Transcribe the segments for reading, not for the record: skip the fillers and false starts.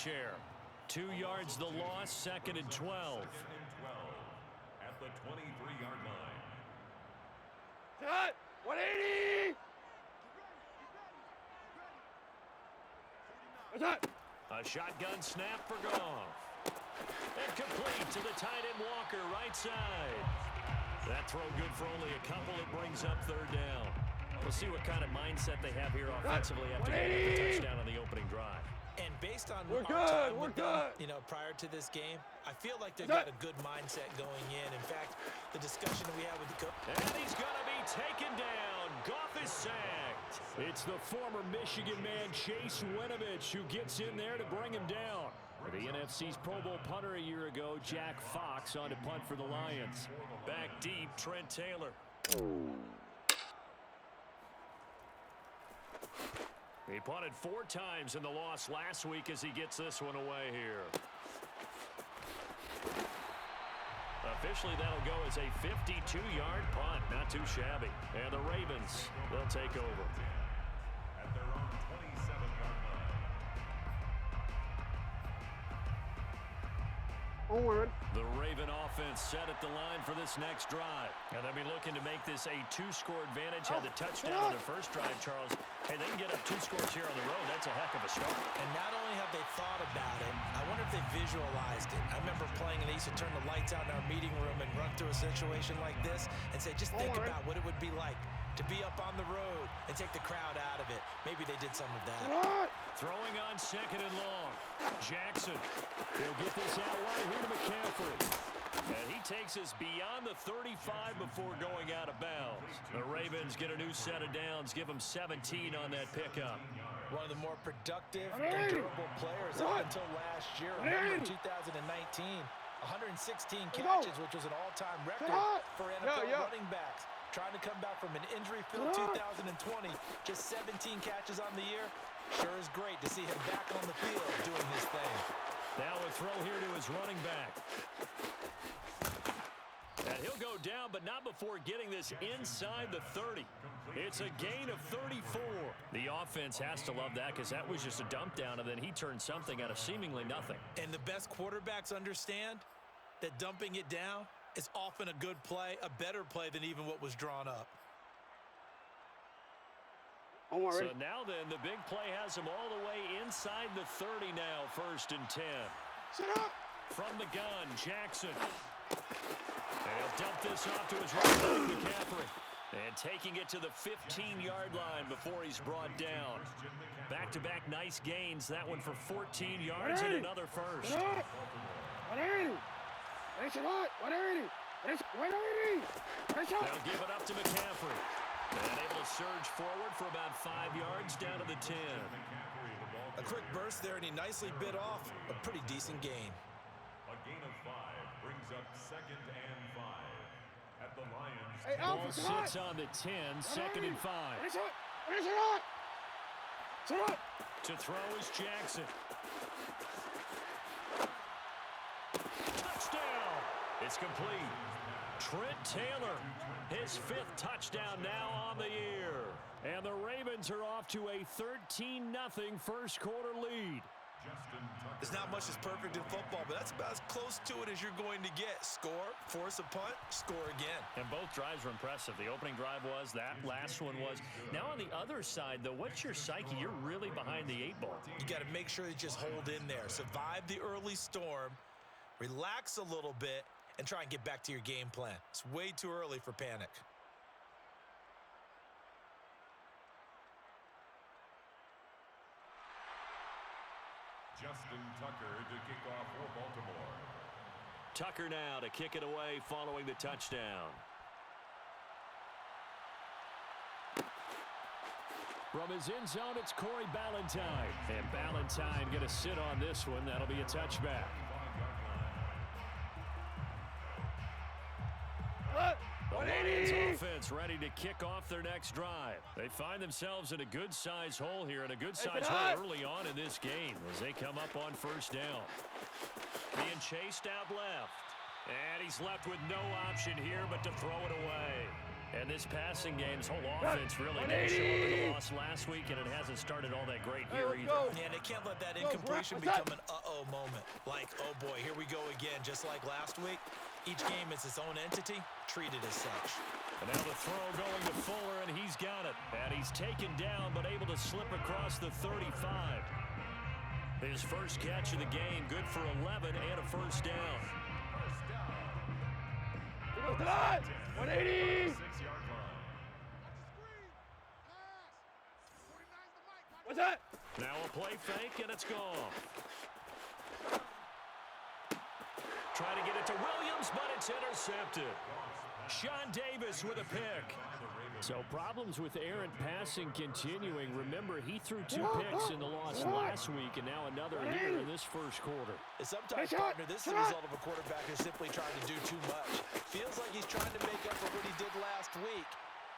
share. 2 yards the loss, 2nd and 12. At the 23-yard line. Cut! 180! A shotgun snap for Goff. And complete to the tight end Walker, right side. That throw good for only a couple. It brings up 3rd down. We'll see what kind of mindset they have here offensively after getting the touchdown on the opening drive. And based on We're our time good. We're with them, good. prior to this game, I feel like they've got a good mindset going in. In fact, the discussion we had with the coach. And he's going to be taken down. Goff is sacked. It's the former Michigan man, Chase Winovich, who gets in there to bring him down. The NFC's Pro Bowl punter a year ago, Jack Fox, on to punt for the Lions. Back deep, Trent Taylor. He punted 4 times in the loss last week as he gets this one away here. Officially, that'll go as a 52-yard punt. Not too shabby. And the Ravens, they'll take over. At their own 27-yard line. The Raven offense set at the line for this next drive. And they'll be looking to make this a 2-score advantage. Had the touchdown on their first drive, Charles. Hey, they can get up 2 scores here on the road. That's a heck of a start. And not only have they thought about it, I wonder if they visualized it. I remember playing, and they used to turn the lights out in our meeting room and run through a situation like this and say, just think about what it would be like to be up on the road and take the crowd out of it. Maybe they did some of that. Throwing on 2nd and long. Jackson. He'll get this out right here to McCaffrey. And he takes us beyond the 35 before going out of bounds. The Ravens get a new set of downs, give them 17 on that pickup. One of the more productive and durable players up until last year. Remember, 2019, 116 catches, which was an all-time record for NFL running backs. Trying to come back from an injury-filled 2020, just 17 catches on the year. Sure is great to see him back on the field doing his thing. Now a throw here to his running back. And he'll go down, but not before getting this inside the 30. It's a gain of 34. The offense has to love that because that was just a dump down, and then he turned something out of seemingly nothing. And the best quarterbacks understand that dumping it down is often a good play, a better play than even what was drawn up. So now then, the big play has him all the way inside the 30 now, 1st and 10. From the gun, Jackson. And he'll dump this off to his right back, McCaffrey. And taking it to the 15-yard line before he's brought down. Back-to-back nice gains. That one for 14 yards and another first. 180! 180! 180! They'll give it up to McCaffrey. And able to surge forward for about 5 yards down to the 10. A quick burst there, and he nicely bit off a pretty decent gain. A gain of 5 brings up 2nd and 5 at the Lions. Hey, Ball sits on the 10, 2nd and 5. To throw is Jackson. Touchdown! It's complete. Trent Taylor, his 5th touchdown now on the year. And the Ravens are off to a 13-0 first quarter lead. There's not much that's perfect in football, but that's about as close to it as you're going to get. Score, force a punt, score again. And both drives were impressive. The opening drive was, that last one was. Now on the other side, though, what's your psyche? You're really behind the 8 ball. You got to make sure you just hold in there. Survive the early storm, relax a little bit, and try and get back to your game plan. It's way too early for panic. Justin Tucker to kick off for Baltimore. Tucker now to kick it away following the touchdown. From his end zone, it's Corey Ballantyne. And Ballantyne going to sit on this one. That'll be a touchback. The Lions offense ready to kick off their next drive. They find themselves in a good-sized hole here, and a good-sized hole early on in this game as they come up on 1st down. Being chased out left. And he's left with no option here but to throw it away. And this passing game's whole offense really didn't show up in the loss last week, and it hasn't started all that great here either. Yeah, they can't let that incompletion become an uh-oh moment. Like, oh boy, here we go again, just like last week. Each game is its own entity, treated as such. And now the throw going to Fuller, and he's got it. And he's taken down, but able to slip across the 35. His first catch of the game, good for 11 and a first down. Here goes the line. 180. What's that? Now a play fake, and it's gone. Try to get it to Williams, but it's intercepted. Sean Davis with a pick. So problems with errant passing continuing. Remember, he threw 2 picks in the loss last week, and now another here in this first quarter. Sometimes, partner, this is the result of a quarterback who's simply trying to do too much. Feels like he's trying to make up for what he did last week,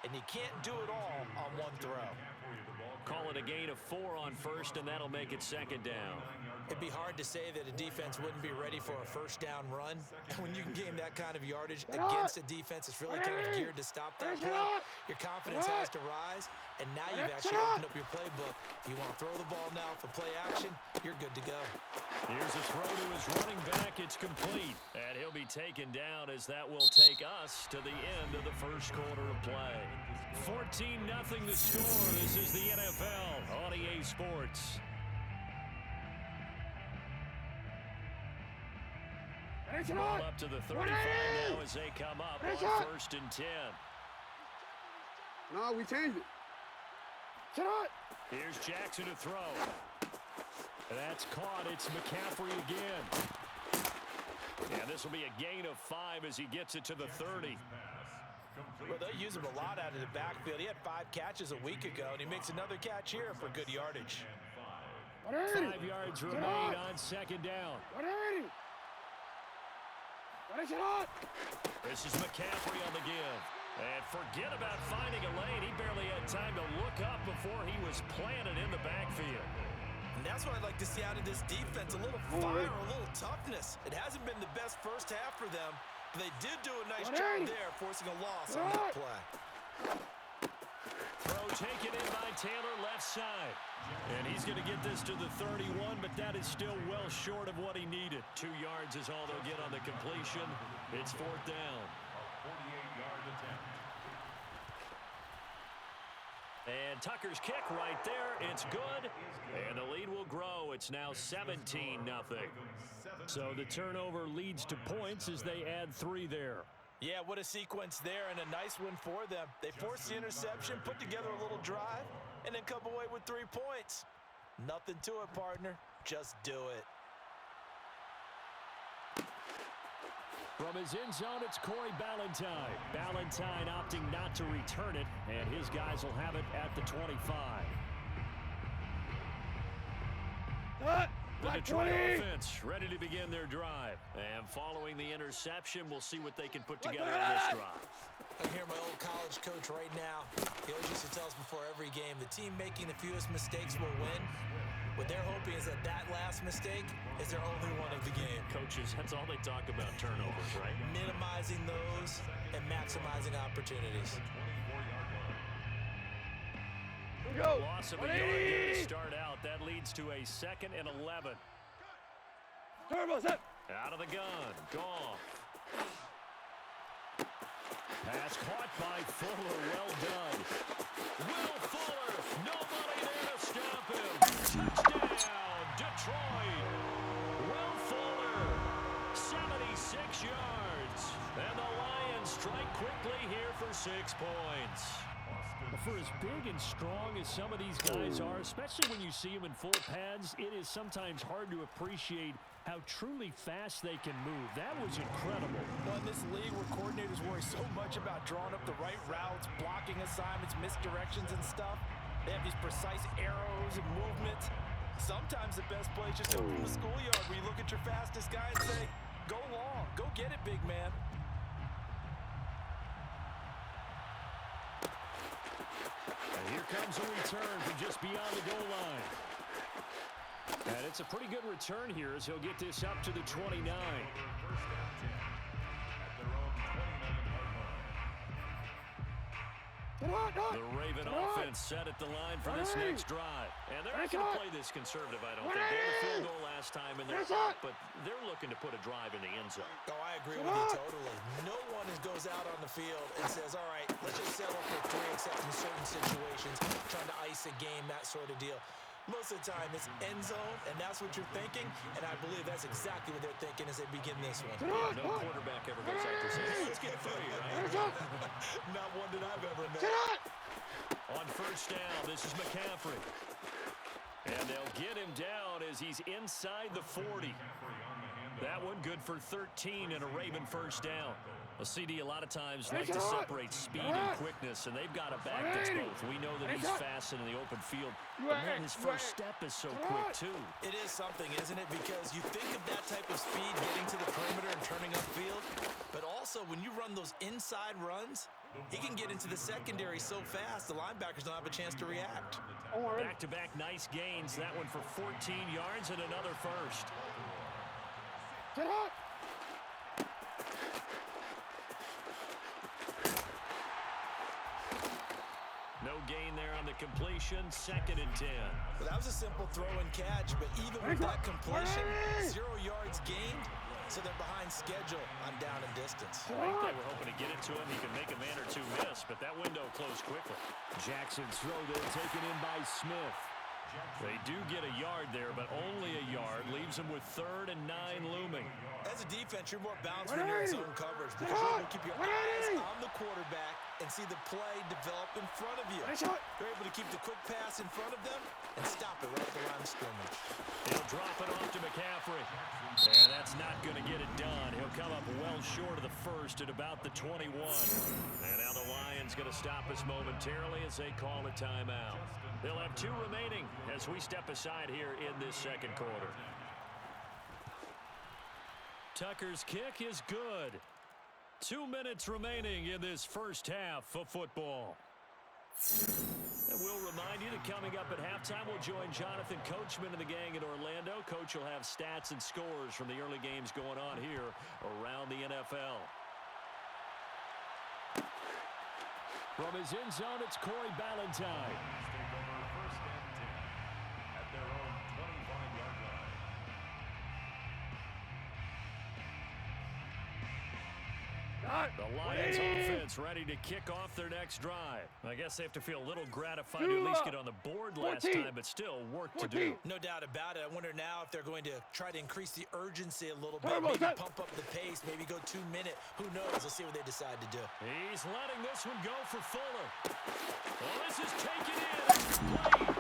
and he can't do it all on one throw. Call it a gain of 4 on first, and that'll make it second down. It'd be hard to say that a defense wouldn't be ready for a first down run. When you can gain that kind of yardage against a defense that's really kind of geared to stop that play, your confidence has to rise, and now you've actually opened up your playbook. If you want to throw the ball now for play action, you're good to go. Here's a throw to his running back. It's complete, and he'll be taken down as that will take us to the end of the first quarter of play. 14-0 the score. This is the NFL on EA Sports. Ball up to the 35 now as they come up on 1st and 10. No, we changed it. Sit on. Here's Jackson to throw. That's caught. It's McCaffrey again. And this will be a gain of 5 as he gets it to the 30. Well, they use him a lot out of the backfield. He had 5 catches a week ago, and he makes another catch here for good yardage. 5 yards remain on second down. 180. This is McCaffrey on the give. And forget about finding a lane. He barely had time to look up before he was planted in the backfield. And that's what I'd like to see out of this defense, a little fire, a little toughness. It hasn't been the best first half for them, but they did do a nice job there, forcing a loss on that play. Throw taken in by Taylor left side. And he's going to get this to the 31, but that is still well short of what he needed. 2 yards is all they'll get on the completion. It's 4th down. A 48-yard attempt. And Tucker's kick right there. It's good. And the lead will grow. It's now 17-0. So the turnover leads to points as they add 3 there. Yeah, what a sequence there, and a nice one for them. They forced the interception, put together a little drive, and then come away with 3 points. Nothing to it, partner. Just do it. From his end zone, it's Corey Ballantyne. Ballantyne opting not to return it, and his guys will have it at the 25. The Detroit offense ready to begin their drive. And following the interception, we'll see what they can put together on this drive. I hear my old college coach right now. He always used to tell us before every game, the team making the fewest mistakes will win. What they're hoping is that that last mistake is their only one of the game. Coaches, that's all they talk about, turnovers, right? Minimizing those and maximizing opportunities. Loss of a yard here to start out. That leads to a 2nd and 11. Out of the gun. Goff. Pass caught by Fuller. Well done. Will Fuller. Nobody there to stop him. Touchdown, Detroit. Will Fuller. 76 yards. And the Lions strike quickly here for 6 points. For as big and strong as some of these guys are, especially when you see them in full pads, it is sometimes hard to appreciate how truly fast they can move. That was incredible. Well, in this league where coordinators worry so much about drawing up the right routes, blocking assignments, misdirections and stuff, they have these precise arrows and movements. Sometimes the best play is just over from the schoolyard where you look at your fastest guy and say, go long, go get it, big man. And here comes a return from just beyond the goal line. And it's a pretty good return here as he'll get this up to the 29. The Raven offense set at the line for this next drive. And they're not going to play this conservative, I don't think. They had a field goal last time, and they're up, but they're looking to put a drive in the end zone. Oh, I agree with you totally. No one goes out on the field and says, all right, let's just settle for 3 except in certain situations, trying to ice a game, that sort of deal. Most of the time, it's end zone, and that's what you're thinking, and I believe that's exactly what they're thinking as they begin this one. Yeah, no quarterback ever goes out to say, hey, let's get 3, right? Not one that I've ever met. On first down, this is McCaffrey. And they'll get him down as he's inside the 40. That one good for 13 and a Raven first down. A CD a lot of times like to separate speed and quickness, and they've got a back that's both. We know that he's fast in the open field, but man, his first step is so quick, too. It is something, isn't it? Because you think of that type of speed getting to the perimeter and turning upfield, but also when you run those inside runs, he can get into the secondary so fast, the linebackers don't have a chance to react. Back-to-back nice gains. That one for 14 yards and another first. No gain there on the completion. 2nd and 10. Well, that was a simple throw and catch, but even with that completion, 0 yards gained, so they're behind schedule on down and distance. I think they were hoping to get it to him. He could make a man or two miss, but that window closed quickly. Jackson's throw there taken in by Smith. They do get a yard there, but only a yard. Leaves them with 3rd and 9 looming. As a defense, you're more balanced when you're in zone coverage because you're able to keep your eyes on the quarterback and see the play develop in front of you. You're able to keep the quick pass in front of them and stop it right at the line of scrimmage. He'll drop it off to McCaffrey. And that's not going to get it done. He'll come up well short of the first at about the 21. And now the Lions going to stop us momentarily as they call a timeout. They'll have 2 remaining as we step aside here in this second quarter. Tucker's kick is good. 2 minutes remaining in this first half of football. And we'll remind you that coming up at halftime, we'll join Jonathan Coachman and the gang in Orlando. Coach will have stats and scores from the early games going on here around the NFL. From his end zone, it's Corey Ballantyne. The Lions offense ready to kick off their next drive. I guess they have to feel a little gratified to at least get on the board last time, but still work to do. No doubt about it. I wonder now if they're going to try to increase the urgency a little bit, maybe pump up the pace, maybe go 2-minute. Who knows? We'll see what they decide to do. He's letting this one go for Fuller. Well, this is taken in.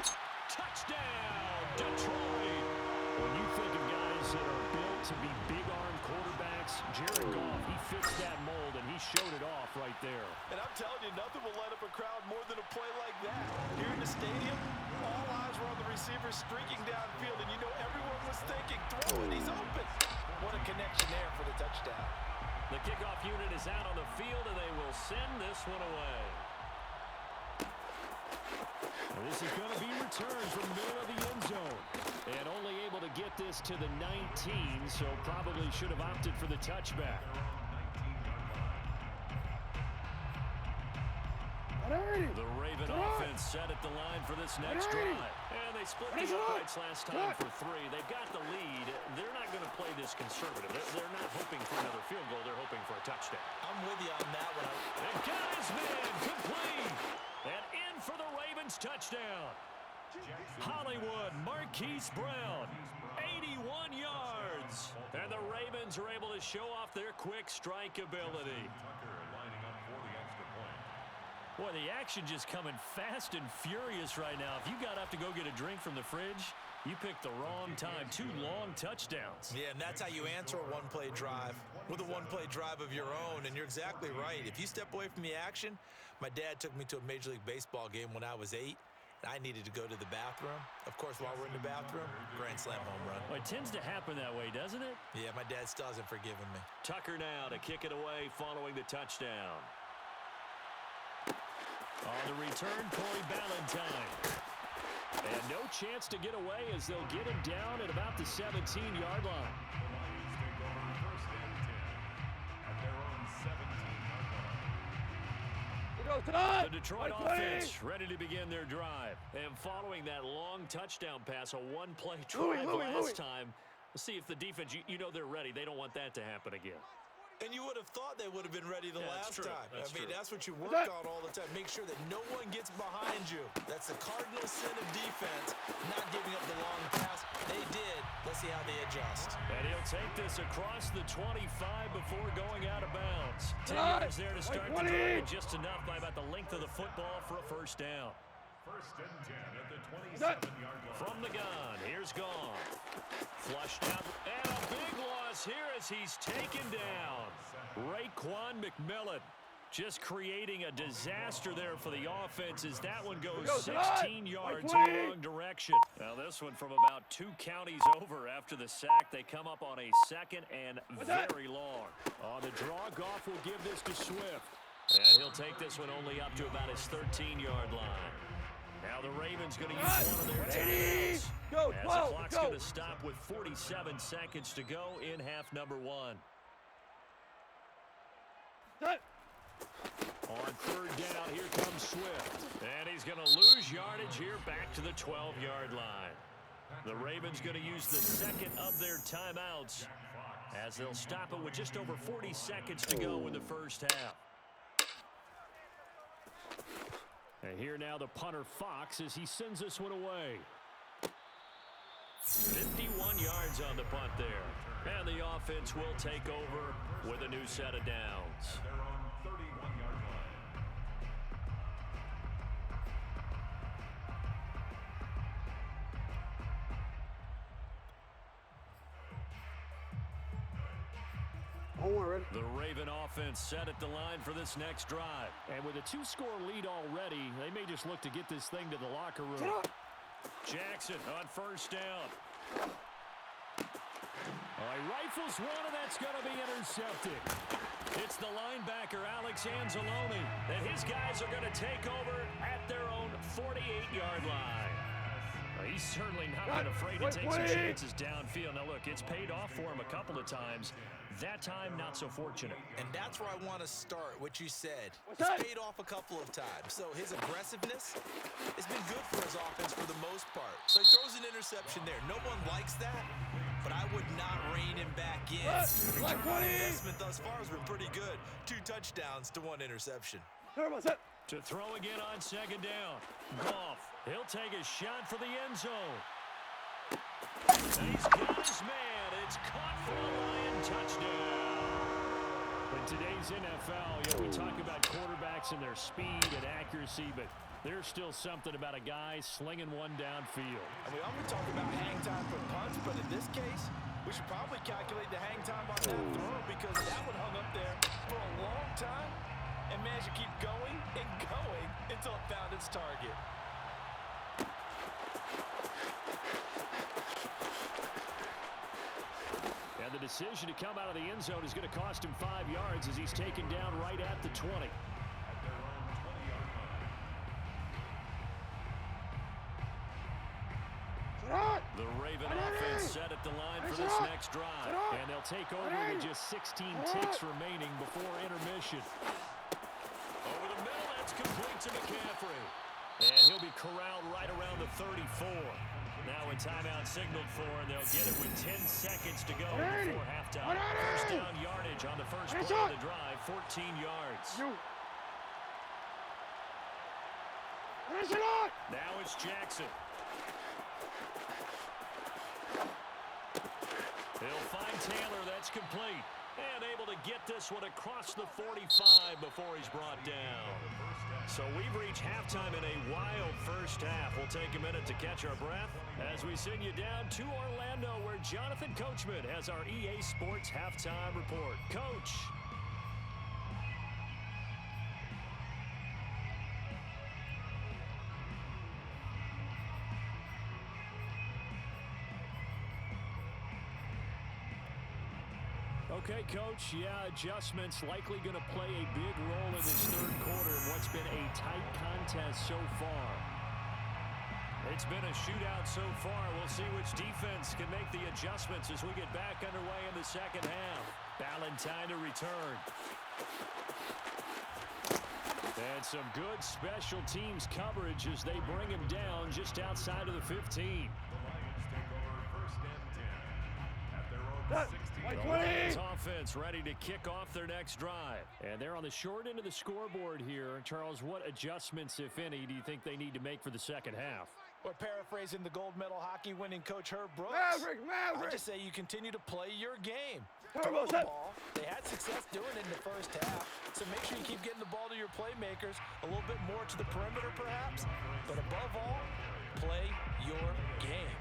Touchdown, Detroit. When you think of guys that are built to be big-arm quarterbacks, Jared Goff, he fits that mold, and he showed it off right there. And I'm telling you, nothing will light up a crowd more than a play like that. Here in the stadium, all eyes were on the receiver streaking downfield, and you know everyone was thinking, throw it, he's open. What a connection there for the touchdown. The kickoff unit is out on the field, and they will send this one away. And this is going to be returned from middle of the end zone. And only able to get this to the 19, so probably should have opted for the touchback. The Raven offense set at the line for this next drive. And they split the uprights last time for 3. They've got the lead. They're not going to play this conservative. They're not hoping for another field goal. They're hoping for a touchdown. I'm with you on that one. And got his man complete. And in for the Ravens touchdown. Hollywood Marquise Brown, 81 yards. And the Ravens are able to show off their quick strike ability. Boy, the action just coming fast and furious right now. If you got up to go get a drink from the fridge, you picked the wrong time. 2 long touchdowns. Yeah, and that's how you answer a one-play drive with a one-play drive of your own. And you're exactly right. If you step away from the action, my dad took me to a Major League Baseball game when I was 8. And I needed to go to the bathroom. Of course, while we're in the bathroom, grand slam home run. Well, it tends to happen that way, doesn't it? Yeah, my dad still hasn't forgiven me. Tucker now to kick it away following the touchdown. On the return, Corey Ballantyne. And no chance to get away as they'll get him down at about the 17-yard line. The Detroit offense ready to begin their drive. And following that long touchdown pass, a one-play drive last time, let's see if the defense, you know they're ready. They don't want that to happen again. And you would have thought they would have been ready the last time. That's what you work on all the time. Make sure that no one gets behind you. That's the cardinal sin of defense, not giving up the long pass. They did. Let's see how they adjust. And he'll take this across the 25 before going out of bounds. 10 yards there to start the drive, and just enough by about the length of the football for a first down. First and 10 at the 27-yard line. From the gun, here's Goff. Flushed out, and a big loss here as he's taken down. Raekwon McMillan just creating a disaster there for the offense as that one goes 16 yards in the wrong direction. Now this one from about 2 counties over after the sack. They come up on a second and very long. On the draw, Goff will give this to Swift. And he'll take this one only up to about his 13-yard line. Now the Ravens going to use one of their timeouts. As the clock's going to stop with 47 seconds to go in half number 1. On third down, here comes Swift. And he's going to lose yardage here back to the 12-yard line. The Ravens going to use the second of their timeouts as they'll stop it with just over 40 seconds to go in the first half. And here now the punter Fox as he sends this one away. 51 yards on the punt there. And the offense will take over with a new set of downs. They're on 31-yard line. The Raven offense set at the line for this next drive. And with a 2-score lead already, they may just look to get this thing to the locker room. Jackson on first down. He rifles one, and that's going to be intercepted. It's the linebacker, Alex Anzalone, and his guys are going to take over at their own 48-yard line. He's certainly not been afraid to take some chances downfield. Now, look, it's paid off for him a couple of times. That time, not so fortunate. And that's where I want to start, what you said. It's paid off a couple of times. So his aggressiveness has been good for his offense for the most part. So he throws an interception there. No one likes that, but I would not rein him back in. Return on investment thus far has been pretty good. 2 touchdowns to 1 interception. To throw again on second down. Goff, he'll take a shot for the end zone. And he's got his man. It's caught for a Lion touchdown. In today's NFL, we talk about quarterbacks and their speed and accuracy, but there's still something about a guy slinging one downfield. And we often talk about hang time for punts, but in this case, we should probably calculate the hang time on that throw because that one hung up there for a long time and managed to keep going and going until it found its target. And the decision to come out of the end zone is going to cost him 5 yards as he's taken down right at the 20. The Raven offense set at the line for this next drive. And they'll take over with just 16 ticks remaining before intermission. Over the middle, that's complete to McCaffrey. And he'll be corralled right around the 34. Now a timeout signaled for, and they'll get it with 10 seconds to go before halftime. First down yardage on the first play of the drive, 14 yards. Now it's Jackson. He'll find Taylor, that's complete. And able to get this one across the 45 before he's brought down. So we've reached halftime in a wild first half. We'll take a minute to catch our breath as we send you down to Orlando where Jonathan Coachman has our EA Sports Halftime Report. Coach. Okay, Coach, adjustments likely going to play a big role in this third quarter in what's been a tight contest so far. It's been a shootout so far. We'll see which defense can make the adjustments as we get back underway in the second half. Ballantyne to return. And some good special teams coverage as they bring him down just outside of the 15. The Lions take over first and 10 at their own 16. The Lions offense ready to kick off their next drive. And they're on the short end of the scoreboard here. Charles, what adjustments, if any, do you think they need to make for the second half? Or paraphrasing the gold medal hockey winning coach Herb Brooks, Maverick! I just say you continue to play your game. Turbo, Throw the set. ball. They had success doing it in the first half, so make sure you keep getting the ball to your playmakers, a little bit more to the perimeter perhaps, but above all, play your game.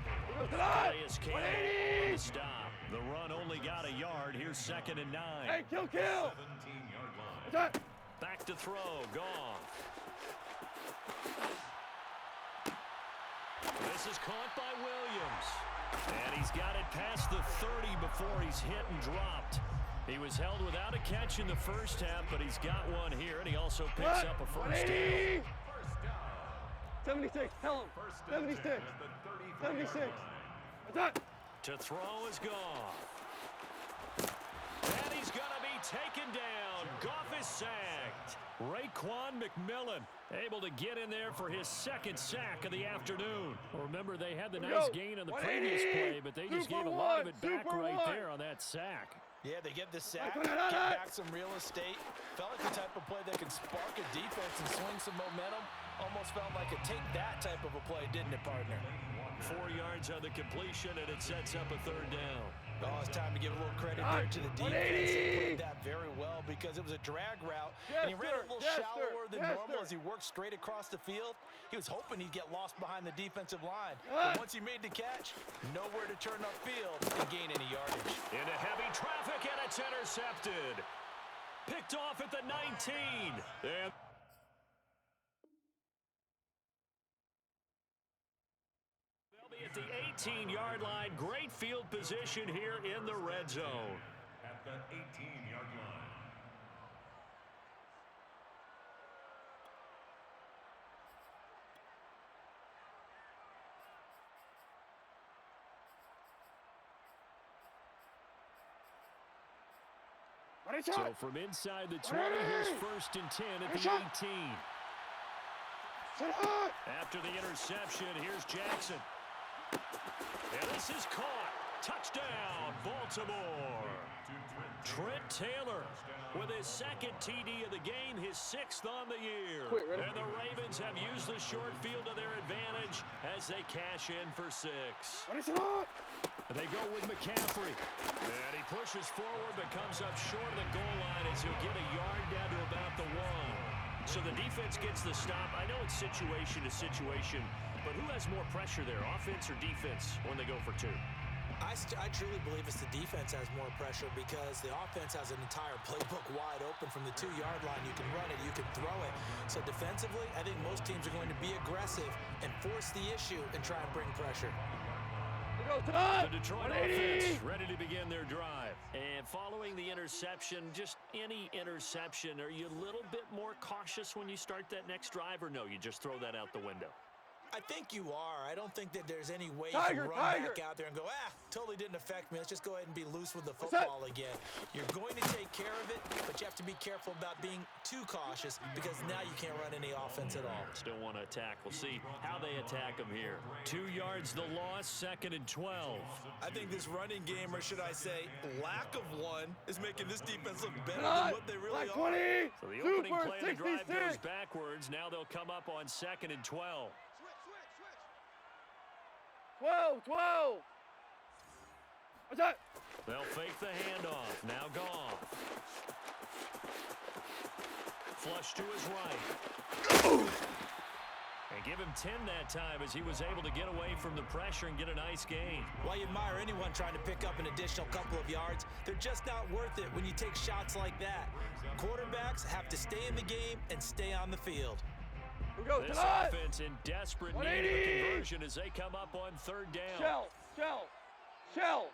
Play is Campbell on the stop. The run only got a yard. Here's 2nd and 9. Hey, kill! 17-yard line. What's that? Back to throw. Gone. This is caught by Williams. And he's got it past the 30 before he's hit and dropped. He was held without a catch in the first half, but he's got one here, and he also picks up a first down. 76, tell him. 76. 76. What's that? To throw is Goff. And he's going to be taken down. Goff is sacked. Raekwon McMillan able to get in there for his 2nd sack of the afternoon. Remember, they had the nice gain on the previous play, but they just gave a lot of it back right there on that sack. Yeah, they get the sack, get back some real estate. Felt like the type of play that can spark a defense and swing some momentum. Almost felt like a take that type of a play, didn't it, partner? 4 yards on the completion, and it sets up a 3rd down. Oh, it's time to give a little credit there to the defense. They played that very well because it was a drag route, and he ran a little shallower than normal as he worked straight across the field. He was hoping he'd get lost behind the defensive line. But once he made the catch, nowhere to turn upfield and gain any yardage. Into heavy traffic, and it's intercepted. Picked off at the 19. And at the 18-yard line. Great field position here in the red zone. At the 18-yard line. So from inside the 20, here's 1st and 10 at the 18. After the interception, here's Jackson. And this is caught. Touchdown, Baltimore. Trent Taylor with his 2nd TD of the game, his 6th on the year. And the Ravens have used the short field to their advantage as they cash in for 6. They go with McCaffrey. And he pushes forward but comes up short of the goal line as he'll get a yard down to about the 1. So the defense gets the stop. I know it's situation to situation, but who has more pressure there, offense or defense, when they go for 2? I truly believe it's the defense has more pressure because the offense has an entire playbook wide open from the 2-yard line. You can run it, you can throw it. So defensively, I think most teams are going to be aggressive and force the issue and try and bring pressure. The Detroit offense ready to begin their drive. And following the interception, just any interception, are you a little bit more cautious when you start that next drive, or no, you just throw that out the window? I think you are. I don't think that there's any way you can run back out there and go, totally didn't affect me. Let's just go ahead and be loose with the football again. You're going to take care of it, but you have to be careful about being too cautious because now you can't run any offense at all. Still want to attack. We'll see how they attack them here. 2 yards the loss, 2nd and 12. I think this running game, or should I say lack of one, is making this defense look better than what they really are. So the opening play of the drive goes backwards. Now they'll come up on 2nd and 12. 12. What's that? They'll fake the handoff. Now Goff. Flush to his right. And give him 10 that time as he was able to get away from the pressure and get a nice gain. While you admire anyone trying to pick up an additional couple of yards, they're just not worth it when you take shots like that. Quarterbacks have to stay in the game and stay on the field. This offense in desperate need of a conversion as they come up on 3rd down. Shell.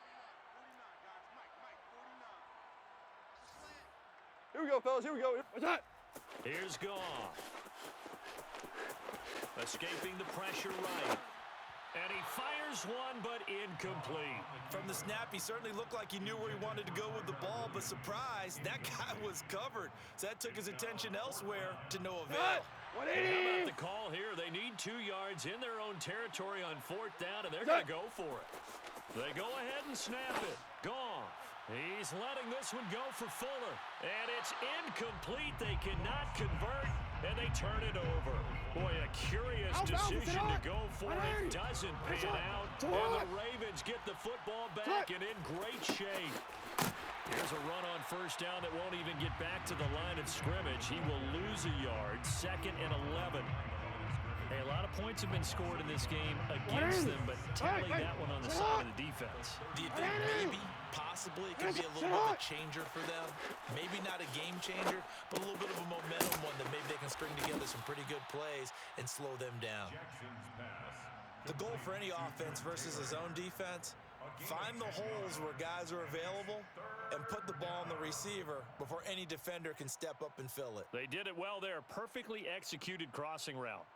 Here we go, fellas. Here we go. What's that? Here's Goff. Escaping the pressure right. And he fires one, but incomplete. From the snap, he certainly looked like he knew where he wanted to go with the ball, but surprise, that guy was covered. So that took his attention elsewhere to no avail. And how about the call here? They need 2 yards in their own territory on 4th down, and they're going to go for it. They go ahead and snap it. Goff. He's letting this one go for Fuller. And it's incomplete. They cannot convert, and they turn it over. Boy, a curious decision to go for it. Doesn't pan out. And the Ravens get the football back and in great shape. Here's a run on 1st down that won't even get back to the line of scrimmage. He will lose a yard. 2nd and 11. Hey, a lot of points have been scored in this game against them, but tally that one on the side of the defense. Do you think maybe, possibly, it could be a little bit of a changer for them? Maybe not a game changer, but a little bit of a momentum one that maybe they can string together some pretty good plays and slow them down. The goal for any offense versus a zone defense, find the holes where guys are available and put the ball on the receiver before any defender can step up and fill it. They did it well there. Perfectly executed crossing route.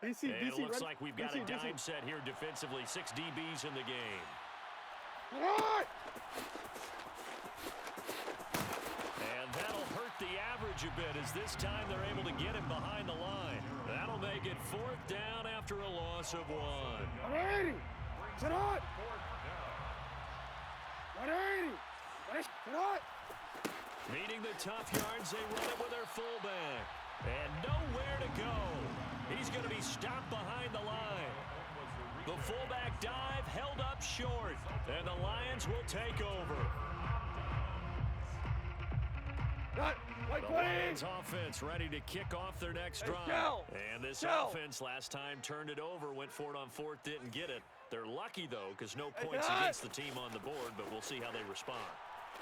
It looks like we've got a dime set here defensively. 6 DBs in the game. And that'll hurt the average a bit as this time they're able to get him behind the line. That'll make it 4th down after a loss of 1. 180. Sit on. 180. Sit on. Needing the tough yards, they run it with their fullback. And nowhere to go. He's going to be stopped behind the line. The fullback dive held up short, and the Lions will take over. The Lions offense ready to kick off their next drive. And this offense last time turned it over, went for it on 4th, didn't get it. They're lucky, though, because no points against the team on the board, but we'll see how they respond.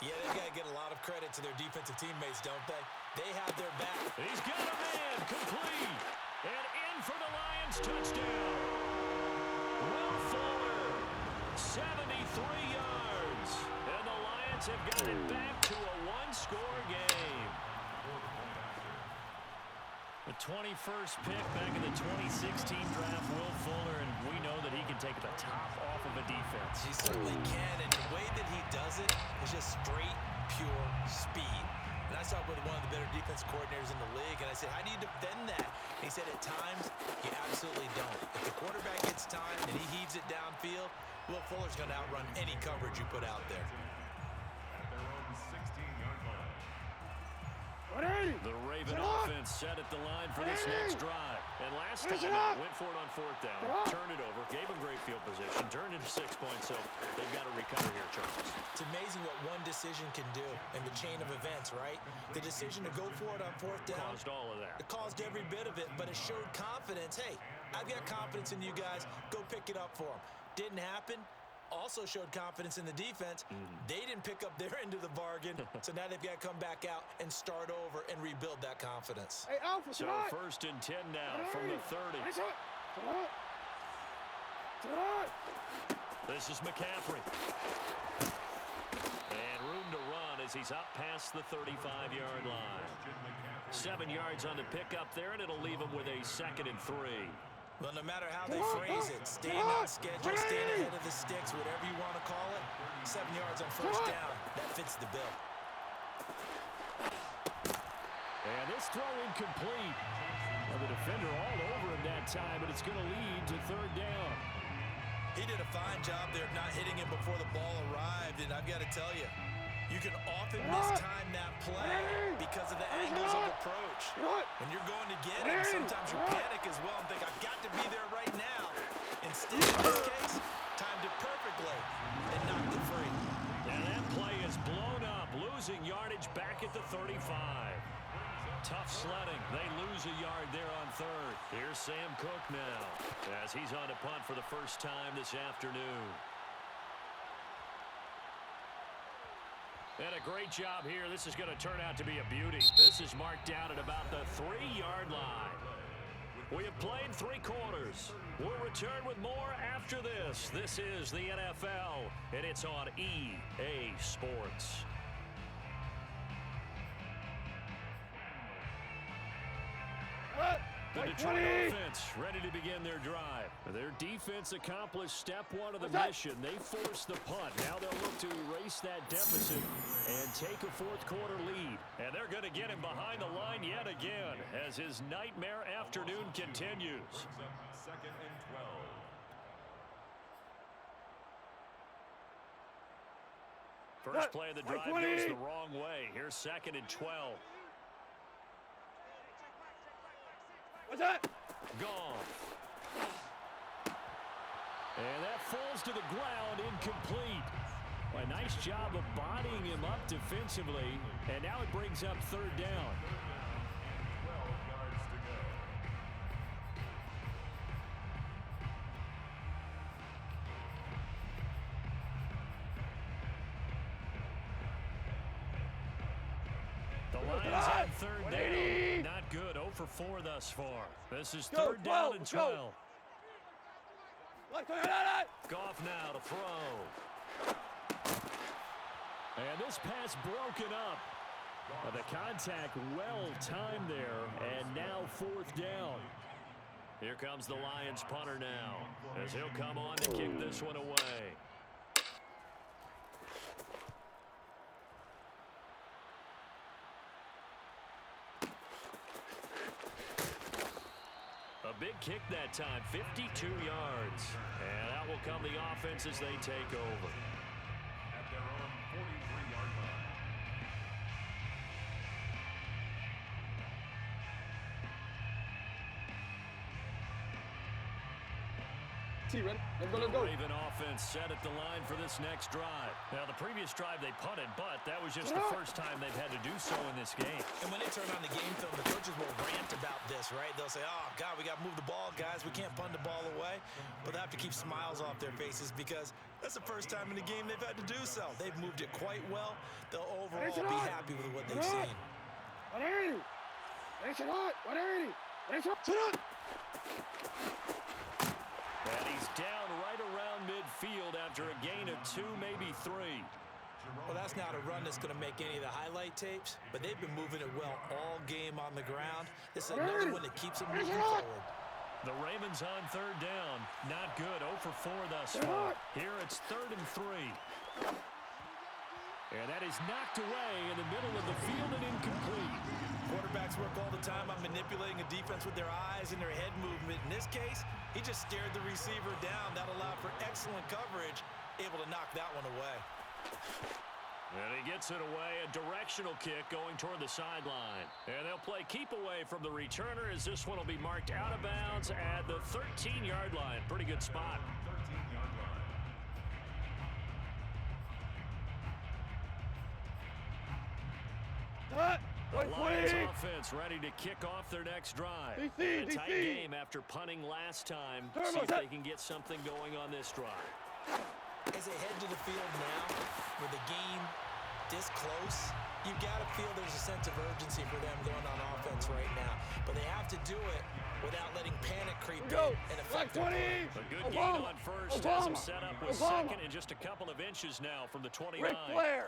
Yeah, they've got to get a lot of credit to their defensive teammates, don't they? They have their back. He's got a man, complete. And in for the Lions touchdown. Will Fuller, 73 yards. And the Lions have got it back to a 1-score game. The 21st pick back in the 2016 draft, Will Fuller, and we know that he can take the top off of a defense. He certainly can, and the way that he does it is just straight, pure speed. And I saw it with one of the better defense coordinators in the league, and I said, how do you defend that? And he said, at times, you absolutely don't. If the quarterback gets time and he heaves it downfield, Will Fuller's going to outrun any coverage you put out there. At their own 16-yard line. The Raven offense set at the line for this next drive. And last time out, went for it on 4th down, turned it over, gave them great field position, turned into 6 points, so they've got to recover here, Charles. It's amazing what one decision can do in the chain of events, right? The decision to go for it on 4th down. Caused all of that. It caused every bit of it, but it showed confidence. Hey, I've got confidence in you guys. Go pick it up for them. Didn't happen. Also showed confidence in the defense. They didn't pick up their end of the bargain, so now they've got to come back out and start over and rebuild that confidence. Hey, Alpha, so 1st and 10 now from the 30. This is McCaffrey. And room to run as he's up past the 35-yard line. 7 yards on the pickup there, and it'll leave him with a 2nd and 3. Well, no matter how they phrase it, staying on schedule, staying ahead of the sticks, whatever you want to call it, 7 yards on 1st down, that fits the bill. And this throw incomplete. Well, the defender all over him that time, but it's going to lead to 3rd down. He did a fine job there of not hitting him before the ball arrived, and I've got to tell you, you can often mistime that play because of the angles of approach. When you're going to get it, sometimes you panic as well and think, I've got to be there right now. Instead, in this case, timed it perfectly and knocked it free. And that play is blown up, losing yardage back at the 35. Tough sledding. They lose a yard there on 3rd. Here's Sam Cook now as he's on to punt for the first time this afternoon. And a great job here. This is going to turn out to be a beauty. This is marked down at about the 3-yard line. We have played 3 quarters. We'll return with more after this. This is the NFL, and it's on EA Sports. The Detroit offense ready to begin their drive. Their defense accomplished step one of the mission. They forced the punt. Now they'll look to erase that deficit and take a fourth-quarter lead. And they're going to get him behind the line yet again as his nightmare afternoon continues. Second and 12. First play of the drive goes the wrong way. Here's second and 12. What's that? Gone. And that falls to the ground, incomplete. A nice job of bodying him up defensively, and now it brings up third down. 12 yards to go. The Lions on third down. Not good. 0 for 4 thus far. This is third down and 12. Goff now to throw. And this pass broken up. The contact well timed there, and now fourth down. Here comes the Lions punter now, as he'll come on to kick this one away. A big kick that time, 52 yards. And out will come the offense as they take over. At their own 43-yard line. Ready? Let's go, The let's go. Raven offense set at the line for this next drive. Now, the previous drive they punted, but that was just the first time they've had to do so in this game. And when they turn on the game film, the coaches will rant about this, right? They'll say, oh, God, we got to move the ball, guys. We can't punt the ball away. But they have to keep smiles off their faces because that's the first time in the game they've had to do so. They've moved it quite well. They'll overall be happy with what they've seen. 180. 180. 180. And he's down right around midfield after a gain of 2, maybe 3. Well, that's not a run that's going to make any of the highlight tapes, but they've been moving it well all game on the ground. This is another one that keeps them moving forward. The Ravens on third down. Not good. 0 for 4 thus far. Here it's third and 3. And that is knocked away in the middle of the field and incomplete. Quarterbacks work all the time on manipulating a defense with their eyes and their head movement. In this case, he just stared the receiver down. That allowed for excellent coverage, able to knock that one away. And he gets it away, a directional kick going toward the sideline. And they'll play keep away from the returner as this one will be marked out of bounds at the 13-yard line. Pretty good spot. 13-yard line. The Lions offense ready to kick off their next drive. A tight game after punting last time. See if they can get something going on this drive. As they head to the field now, with the game this close, you've got to feel there's a sense of urgency for them going on offense right now. But they have to do it without letting panic creep in and affect their play. A good gain on first has them set up with second and just a couple of inches now from the 29. Ric Flair.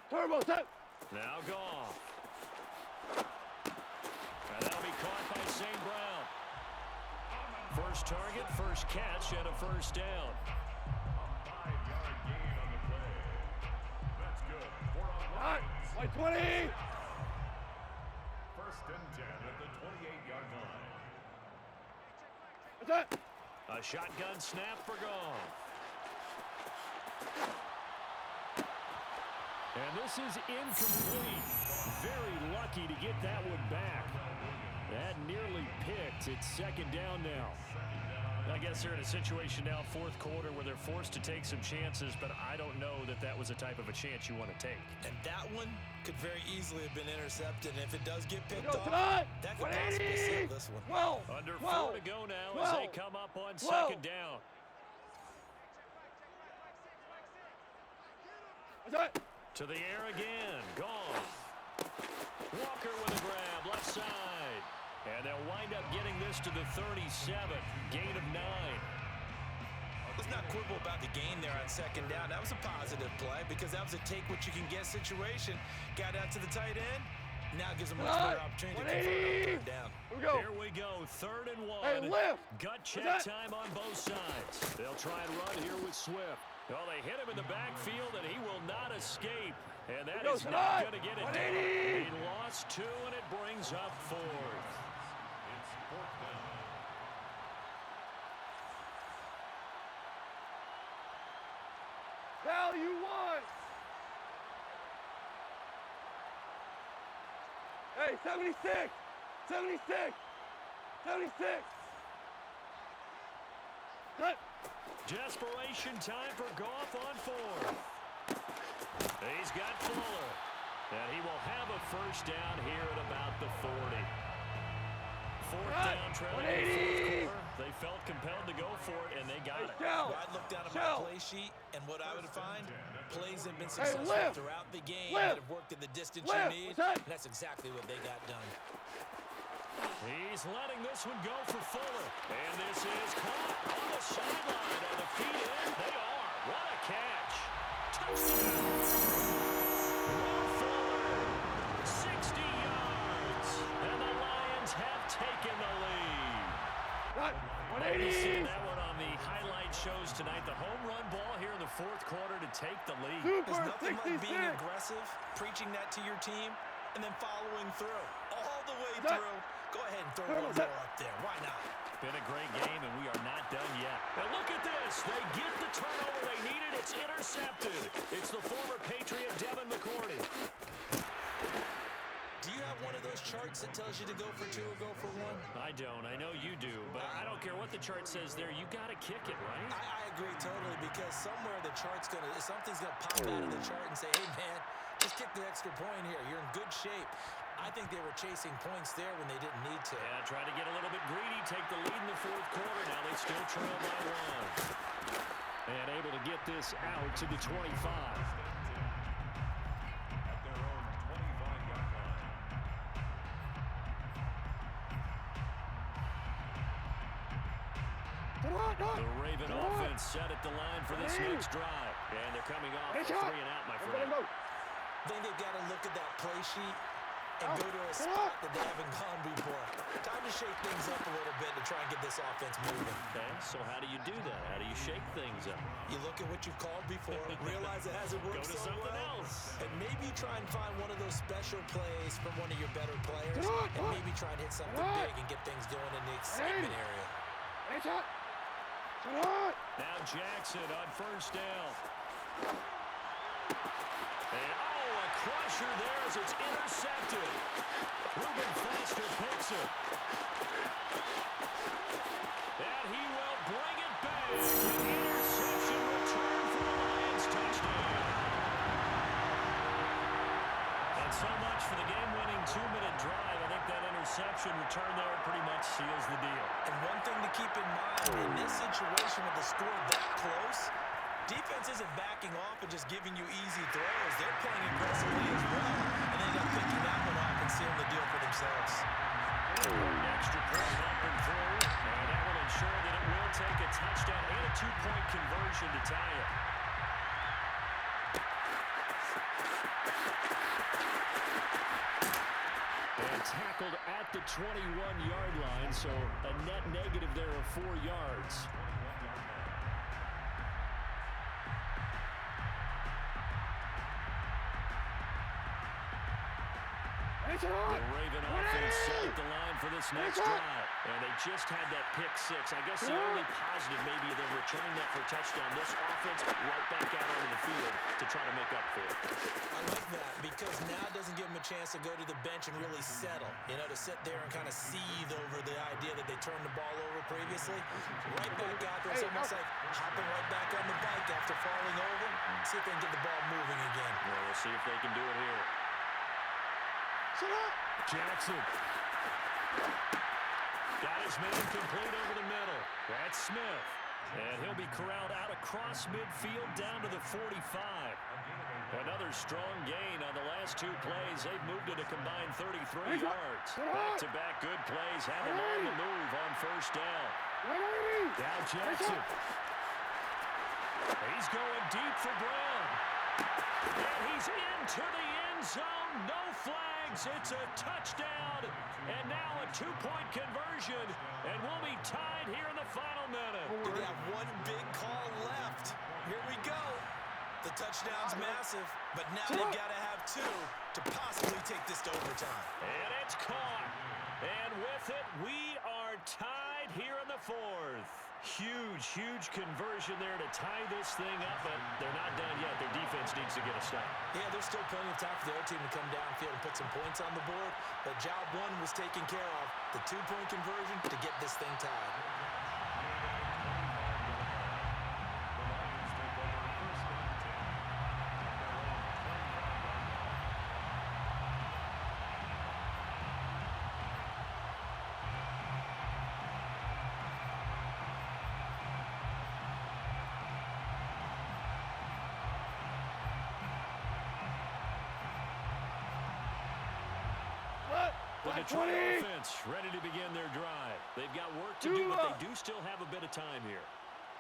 Turbo set. Now Goff. And that'll be caught by St. Brown. First target, first catch, and a first down. A 5-yard gain on the play. That's good. 4 on 20. First and 10 at the 28-yard line. What's that? A shotgun snap for Goff. And this is incomplete. Very lucky to get that one back. That nearly picked. It's second down now. I guess they're in a situation now, fourth quarter, where they're forced to take some chances, but I don't know that that was the type of a chance you want to take. And that one could very easily have been intercepted. And if it does get picked off, that could possibly seal this one. Under 4 to go now as they come up on second down. What's that? To the air again. Goff. Walker with a grab, left side. And they'll wind up getting this to the 37. Gain of 9. Let's not quibble about the gain there on second down. That was a positive play because that was a take what you can get situation. Got out to the tight end, Now gives him much better opportunity to convert on third down. Here we go, 3rd and 1. Hey, lift. Gut check time on both sides. They'll try and run here with Swift. Well, they hit him in the backfield, and he will not escape. And that is not going to get it done. He lost 2, and it brings up 4th. It's 4th down. Value 1. Hey, 76. 76. 76. Cut. Desperation time for Goff on 4th. He's got Fuller. And he will have a first down here at about the 40. 4th down, trailing in the 4th quarter. They felt compelled to go for it, and they got it. Well, I'd look down at my play sheet, and what I would find, plays have been successful throughout the game that have worked at the distance you need, and that's exactly what they got done. He's letting this one go for Fuller. And this is caught on the sideline. On the feet in, they are. What a catch. Touchdown. Will Fuller, 60 yards. And the Lions have taken the lead. We've seen that one on the highlight shows tonight. The home run ball here in the 4th quarter to take the lead. There's nothing like being aggressive, preaching that to your team, and then following through. All the way through. Go ahead and throw a little more up there. Why not? Been a great game, and we are not done yet. And look at this. They get the turnover they needed. It's intercepted. It's the former Patriot, Devin McCourty. Do you have one of those charts that tells you to go for 2 or go for 1? I don't. I know you do, but I don't care what the chart says there. You got to kick it, right? I agree totally, because somewhere the chart's going to, something's going to pop out of the chart and say, hey, man, just kick the extra point here. You're in good shape. I think they were chasing points there when they didn't need to. Yeah, try to get a little bit greedy, take the lead in the 4th quarter. Now they still trail by 1. And able to get this out to the 25. At their own 25-yard line. The Raven offense set at the line for this next drive. And they're coming off a 3 and out, my friend. I think they've got to look at that play sheet and go to a spot that they haven't gone before. Time to shake things up a little bit to try and get this offense moving. Okay, so how do you do that? How do you shake things up? You look at what you've called before, realize it hasn't worked Go to so something well, else. and maybe try and find one of those special plays from one of your better players, and maybe try and hit something big and get things going in the excitement area. Now Jackson on 1st down. And a crusher there as it's intercepted. Reuben Foster picks it. And he will bring it back. Interception return for the Lions. Touchdown. And so much for the game-winning 2-minute drive. I think that interception return there pretty much seals the deal. And one thing to keep in mind, in this situation with the score that close, defense isn't backing off and just giving you easy throws. They're playing aggressively as well, and they end up picking that one off and sealing the deal for themselves. Extra point up and through, and that will ensure that it will take a touchdown and a 2-point conversion to tie it. And tackled at the 21-yard line, so a net negative there of 4 yards. The Raven offense set at the line for this next drive. And they just had that pick 6. I guess the only positive maybe of them returning that for a touchdown. This offense right back out onto the field to try to make up for it. I like that, because now it doesn't give them a chance to go to the bench and really settle. You know, to sit there and kind of seethe over the idea that they turned the ball over previously. Right back out there. It's almost like hopping right back on the bike after falling over. See if they can get the ball moving again. Well, we'll see if they can do it here. Jackson. Got his man complete over the middle. That's Smith. And he'll be corralled out across midfield down to the 45. Another strong gain on the last 2 plays. They've moved it a combined 33 yards. Back-to-back good plays. Have him on the move on 1st down. Now Jackson. He's going deep for Brown. And he's into the end zone. No flags. It's a touchdown. And now a two-point conversion. And we'll be tied here in the final minute. They have one big call left. Here we go. The touchdown's massive, but now they've got to have two to possibly take this to overtime. And it's caught. And with it, we are tied here in the fourth. Huge conversion there to tie this thing up, but they're not done yet. Their defense needs to get a stop. Yeah, there's still plenty of time for the other team to come downfield and put some points on the board, but job one was taken care of. The two-point conversion to get this thing tied. The Detroit offense ready to begin their drive. They've got work to do, but they do still have a bit of time here.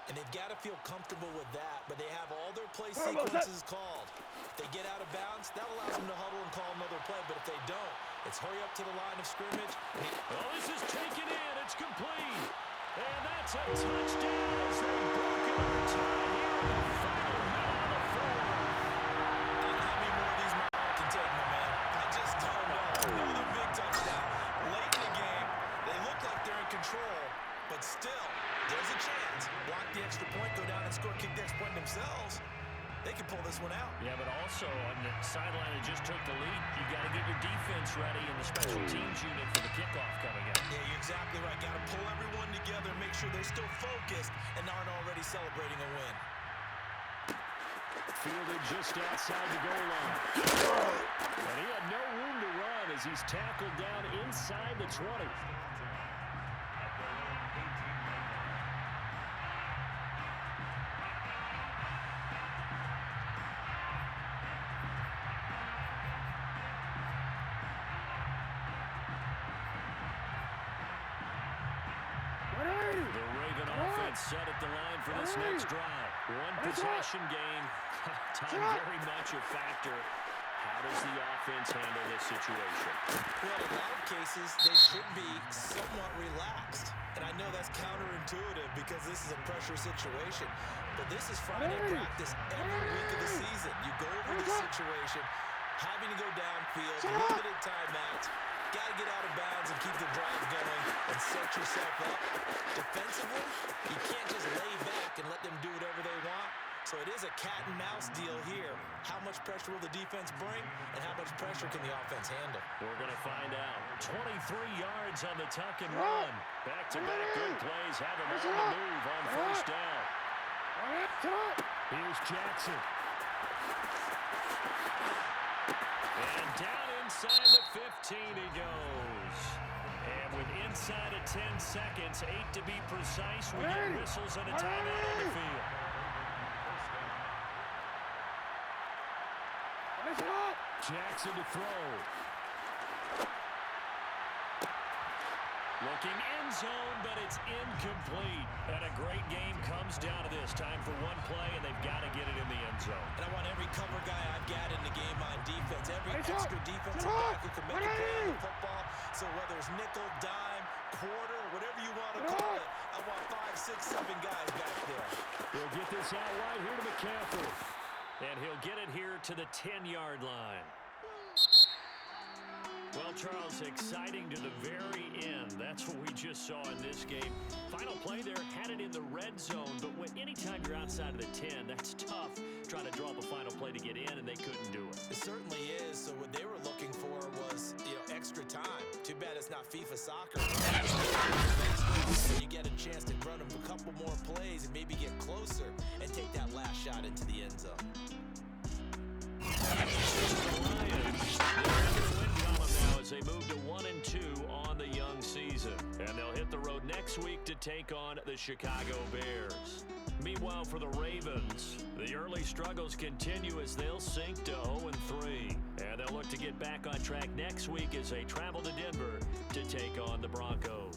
And they've got to feel comfortable with that, but they have all their play sequences called. If they get out of bounds, that allows them to huddle and call another play, but if they don't, it's hurry up to the line of scrimmage. Oh, this is taken in. It's complete. And that's a touchdown as they broke it on time here in the final minute of the fourth. And how many more of these can take, my man? I just don't know. Another big touchdown. Late in the game, they look like they're in control, but still, there's a chance. Block the extra point, go down and score, kick the extra point themselves. They can pull this one out. Yeah, but also on the sideline that just took the lead, you got to get your defense ready in the special teams unit for the kickoff coming up. Yeah, you're exactly right. Got to pull everyone together, make sure they're still focused and aren't already celebrating a win. Fielded just outside the goal line. And he had no room to run as he's tackled down inside the 20. Set at the line for this next drive. One possession game. Time very much a factor. How does the offense handle this situation? Well, in a lot of cases, they should be somewhat relaxed. And I know that's counterintuitive because this is a pressure situation. But this is Friday practice every week of the season. You go over the situation, having to go downfield, limited timeouts. Got to get out of bounds and keep the drive going and set yourself up. Defensively, you can't just lay back and let them do whatever they want. So it is a cat and mouse deal here. How much pressure will the defense bring and how much pressure can the offense handle? We're going to find out. 23 yards on the tuck and run. Back-to-back good plays have him on the move on first down. Here's Jackson. And down inside the 15 he goes. And with inside of 10 seconds, 8 to be precise, we get whistles and a timeout on the field. Jackson to throw. Looking end zone, but it's incomplete. And a great game comes down to this. Time for one play, and they've got to get it in the end zone. And I want every cover guy I've got in the game on defense. Every extra defensive back who can make a play on the football. So whether it's nickel, dime, quarter, whatever you want to call it, I want 5, 6, 7 guys back there. He'll get this out wide here to McCaffrey. And he'll get it here to the 10-yard line. Well, Charles, exciting to the very end. That's what we just saw in this game. Final play there, had it in the red zone, but anytime you're outside of the 10, that's tough trying to draw up a final play to get in, and they couldn't do it. It certainly is. So what they were looking for was, extra time. Too bad it's not FIFA soccer. You get a chance to run them a couple more plays and maybe get closer and take that last shot into the end zone. As they move to 1-2 on the young season. And they'll hit the road next week to take on the Chicago Bears. Meanwhile, for the Ravens, the early struggles continue as they'll sink to 0-3. And they'll look to get back on track next week as they travel to Denver to take on the Broncos.